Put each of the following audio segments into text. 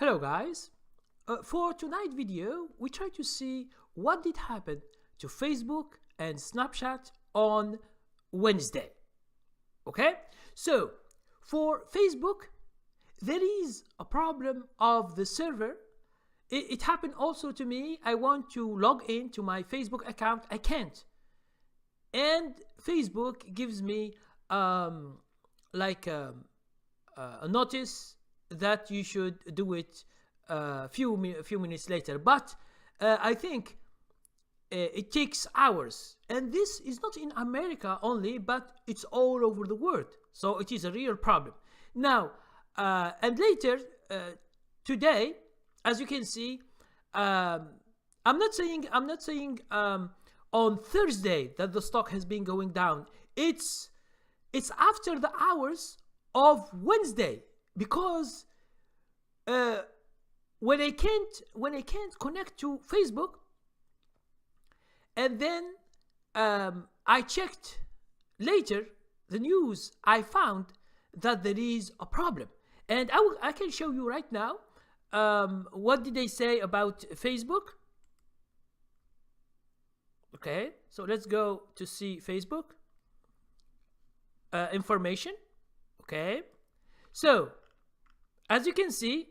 Hello guys, for tonight's video we try to see what did happen to Facebook and Snapchat on Wednesday. Okay, so for Facebook there is a problem of the server. It happened also to me. I want to log in to my Facebook account, I can't, and Facebook gives me like a notice that you should do it a few minutes later, but I think it takes hours, and this is not in America only, but it's all over the world, so it is a real problem now. And later today, as you can see, I'm not saying on Thursday that the stock has been going down. It's after the hours of Wednesday, because when I can't connect to Facebook, and then I checked later the news, I found that there is a problem, and I can show you right now. What did they say about Facebook? Okay, so let's go to see Facebook information. Okay, so as you can see,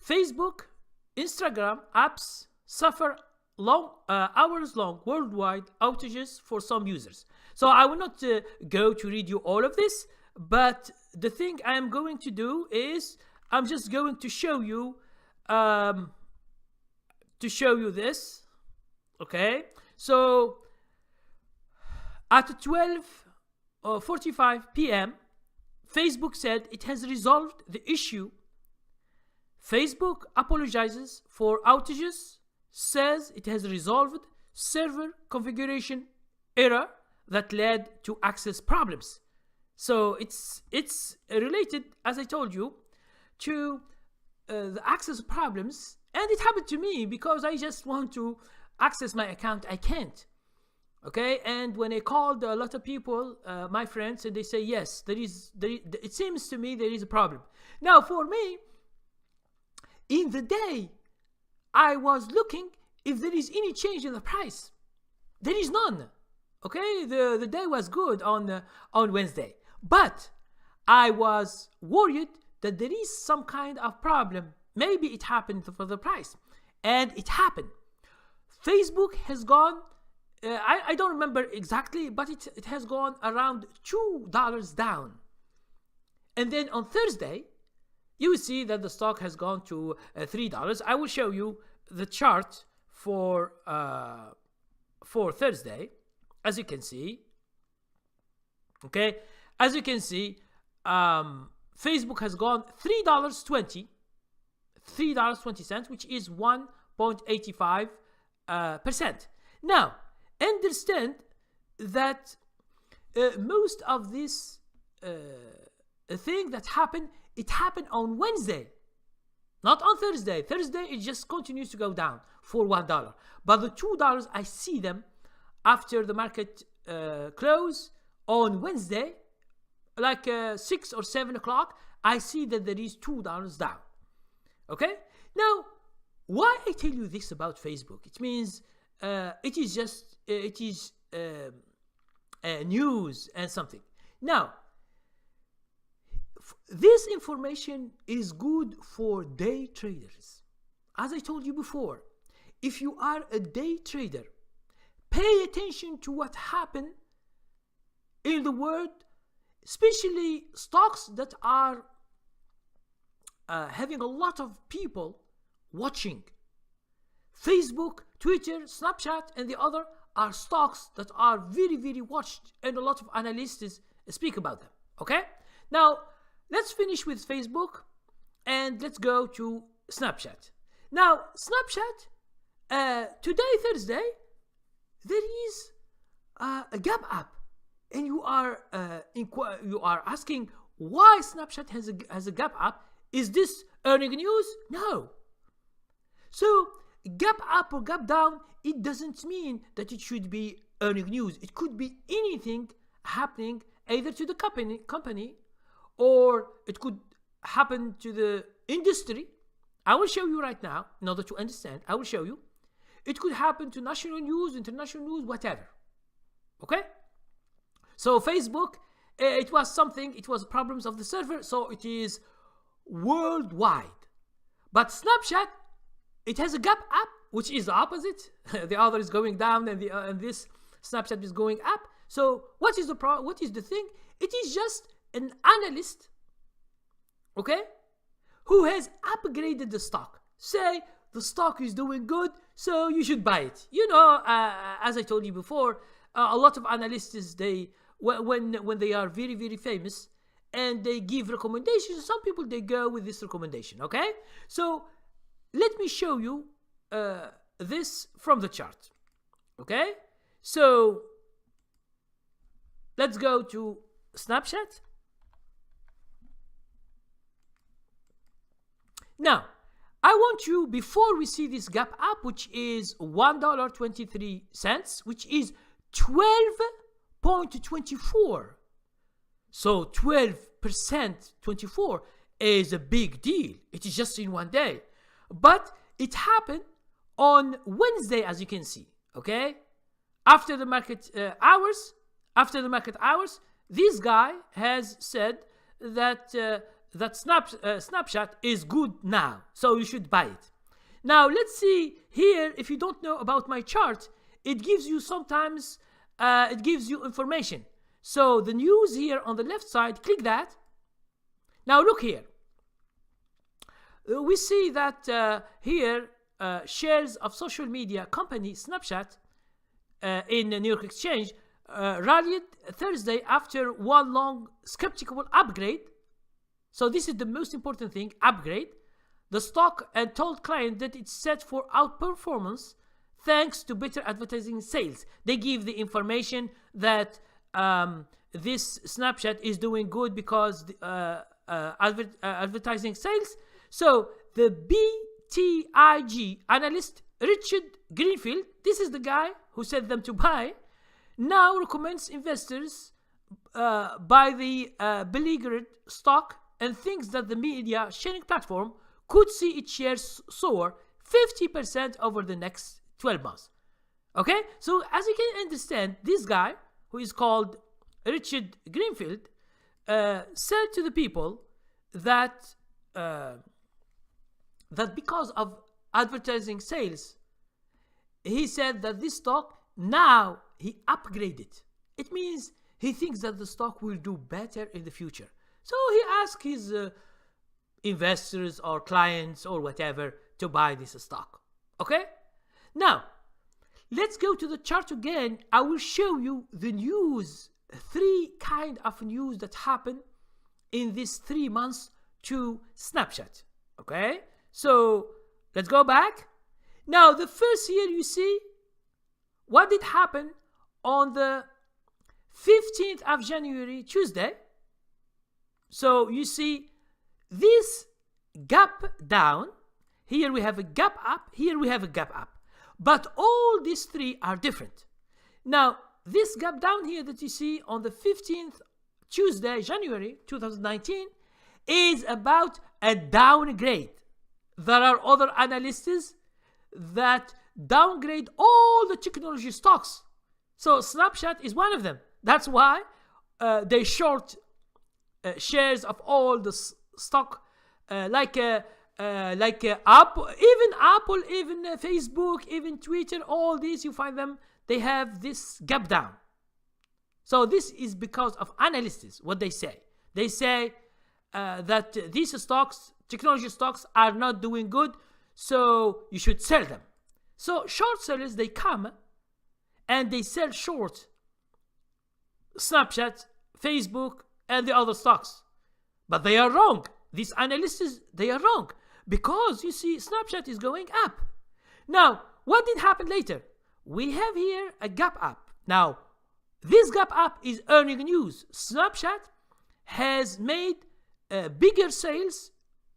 Facebook, Instagram apps suffer hours-long worldwide outages for some users. So I will not go to read you all of this, but the thing I am going to do is I'm just going to show you this. Okay, so at 12:45 p.m. Facebook said it has resolved the issue. Facebook apologizes for outages, says it has resolved server configuration error that led to access problems. So it's related, as I told you, to the access problems, and it happened to me because I just want to access my account, I can't. Okay, and when I called a lot of people, my friends, and they say yes, it seems to me there is a problem. Now for me, in the day, I was looking if there is any change in the price. There is none. Okay, the day was good on Wednesday, but I was worried that there is some kind of problem. Maybe it happened for the price, and it happened. Facebook has gone. I don't remember exactly, but it has gone around $2 down. And then on Thursday, you will see that the stock has gone to $3. I will show you the chart for Thursday, as you can see. Okay, as you can see, Facebook has gone $3.20, which is 1.85%. Now, understand that most of this thing that happened, it happened on Wednesday, not on Thursday. Thursday it just continues to go down for $1, but the $2 I see them after the market close on Wednesday, like 6 or 7 o'clock. I see that there is $2 down. Okay, now why I tell you this about Facebook? It means it is news and something. Now, this information is good for day traders. As I told you before, if you are a day trader, pay attention to what happened in the world, especially stocks that are having a lot of people watching. Facebook, Twitter, Snapchat, and the other are stocks that are very, very watched, and a lot of analysts speak about them. Okay, now let's finish with Facebook and let's go to Snapchat. Now, Snapchat, today, Thursday, there is a gap up, and you are asking why Snapchat has a gap up. Is this earning news? No. So gap up or gap down, it doesn't mean that it should be earning news. It could be anything happening either to the company, or it could happen to the industry. I will show you right now in order to understand. I will show you. It could happen to national news, international news, whatever. Okay? So Facebook, it was problems of the server, so it is worldwide. But Snapchat, it has a gap up, which is the opposite. The other is going down, and this Snapchat is going up. So what is the thing? It is just an analyst, okay, who has upgraded the stock. Say the stock is doing good, so you should buy it. You know, as I told you before, a lot of analysts, they when they are very, very famous and they give recommendations, some people, they go with this recommendation. Okay, so let me show you this from the chart. Okay, so let's go to Snapchat. Now, I want you, before we see this gap up, which is $1.23, which is 12.24. So 12%, 24 is a big deal. It is just in one day. But it happened on Wednesday, as you can see, okay? After the market hours, this guy has said that Snapchat is good now, so you should buy it. Now let's see here. If you don't know about my chart, it gives you sometimes it gives you information. So the news here on the left side, click that. Now look here. We see that here shares of social media company Snapchat in the New York Exchange rallied Thursday after one long skeptical upgrade. So this is the most important thing, upgrade the stock, and told client that it's set for outperformance thanks to better advertising sales. They give the information that this Snapchat is doing good because advertising sales. So the BTIG analyst Richard Greenfield, this is the guy who said them to buy, now recommends investors buy the beleaguered stock and thinks that the media sharing platform could see its shares soar 50% over the next 12 months. Okay, so as you can understand, this guy, who is called Richard Greenfield, said to the people that that because of advertising sales, he said that this stock, now he upgraded. It means he thinks that the stock will do better in the future. So he asked his investors or clients or whatever to buy this stock. Okay? Now, let's go to the chart again. I will show you the news, three kind of news that happened in these 3 months to Snapchat. Okay? So let's go back. Now, the first here you see what did happen on the 15th of January, Tuesday. So you see this gap down. Here we have a gap up. Here we have a gap up. But all these three are different. Now, this gap down here that you see on the 15th Tuesday, January 2019, is about a downgrade. There are other analysts that downgrade all the technology stocks. So Snapchat is one of them. That's why they short shares of all the stock, like Apple, even Facebook, even Twitter. All these, you find them, they have this gap down. So this is because of analysts. What they say, that these stocks, technology stocks, are not doing good, so you should sell them. So short sellers, they come and they sell short Snapchat, Facebook, and the other stocks. But they are wrong. These analysts, they are wrong, because you see Snapchat is going up. Now, what did happen later? We have here a gap up. Now, this gap up is earning news. Snapchat has made bigger sales,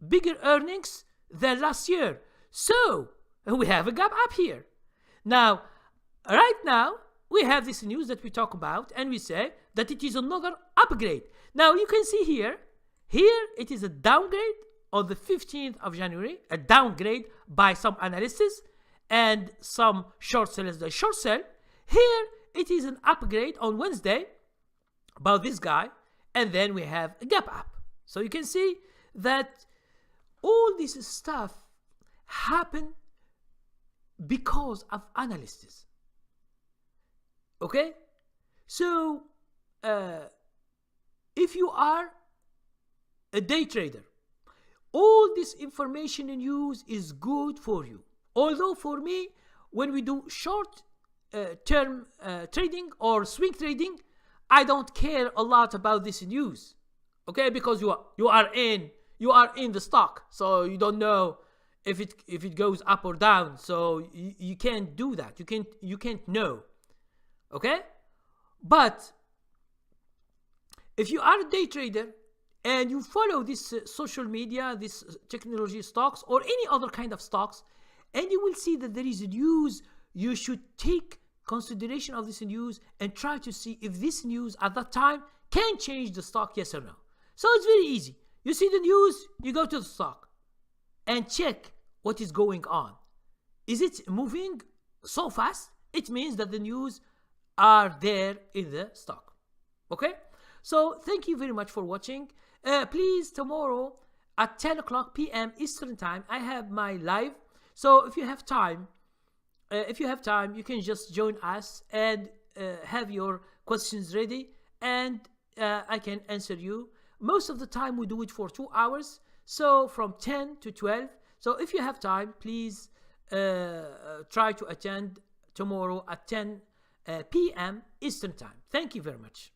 bigger earnings than last year. So, we have a gap up here. Now, right now, we have this news that we talk about, and we say that it is another upgrade. Now, you can see here, Here it is a downgrade on the 15th of January, a downgrade by some analysts and some short sellers that short sell. Here it is an upgrade on Wednesday about this guy, and then we have a gap up. So you can see that all this stuff happen because of analysts. Okay? So if you are a day trader, all this information and news is good for you. Although for me, when we do short term trading or swing trading, I don't care a lot about this news. Okay, because you are in the stock, so you don't know if it goes up or down. So you can't do that. You can't know. Okay, but if you are a day trader and you follow this social media, this technology stocks, or any other kind of stocks, and you will see that there is a news, you should take consideration of this news and try to see if this news at that time can change the stock, yes or no. So it's very easy. You see the news, you go to the stock and check what is going on. Is it moving so fast? It means that the news are there in the stock. Okay? So thank you very much for watching. Please, tomorrow at 10 o'clock p.m. Eastern time, I have my live. So if you have time, you can just join us and have your questions ready, and I can answer you. Most of the time we do it for 2 hours, so from 10 to 12. So if you have time, please try to attend tomorrow at 10 p.m. Eastern time. Thank you very much.